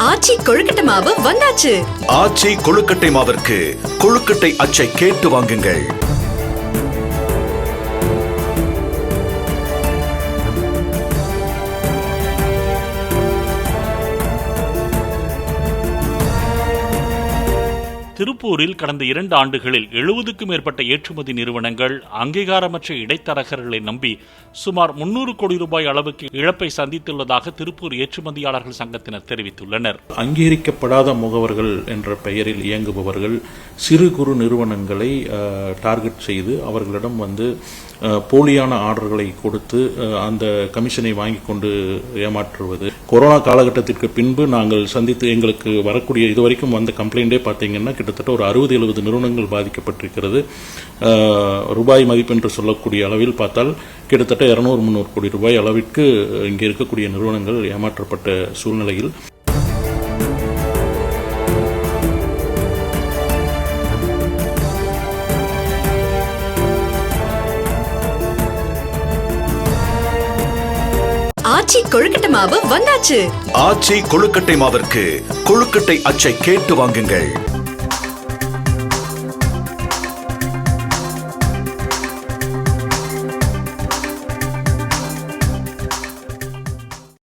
ஆச்சி கொழுக்கட்டை மாவு வந்தாச்சு. ஆச்சி கொழுக்கட்டை மாவிற்கு கொழுக்கட்டை அச்சை கேட்டு வாங்குங்கள். திருப்பூரில் கடந்த 2 ஆண்டுகளில் 70க்கும் மேற்பட்ட ஏற்றுமதி நிறுவனங்கள் அங்கீகாரமற்ற இடைத்தரகர்களை நம்பி சுமார் 300 கோடி ரூபாய் அளவுக்கு இழப்பை சந்தித்துள்ளதாக திருப்பூர் ஏற்றுமதியாளர்கள் சங்கத்தினர் தெரிவித்துள்ளனர். அங்கீகரிக்கப்படாத முகவர்கள் என்ற பெயரில் இயங்குபவர்கள் சிறு குறு நிறுவனங்களை டார்கெட் செய்து அவர்களிடம் போலியான ஆர்டர்களை கொடுத்து அந்த கமிஷனை வாங்கி கொண்டு ஏமாற்றுவது. கொரோனா காலகட்டத்திற்கு பின்பு நாங்கள் சந்தித்து எங்களுக்கு வரக்கூடிய இதுவரைக்கும் வந்த கம்ப்ளைண்டே பார்த்தீங்கன்னா கிட்டத்தட்ட ஒரு 60-70 நிறுவனங்கள் பாதிக்கப்பட்டிருக்கிறது. ரூபாய் மதிப்பென்று சொல்லக்கூடிய அளவில் பார்த்தால் கிட்டத்தட்ட 200-300 கோடி ரூபாய் அளவிற்கு இங்கே இருக்கக்கூடிய நிறுவனங்கள் ஏமாற்றப்பட்ட சூழ்நிலையில் ஆச்சி கொழுக்கட்டை மாவு வந்தாச்சு. ஆச்சி கொழுக்கட்டை மாவிற்கு கொழுக்கட்டை அச்சை கேட்டு வாங்குங்கள்.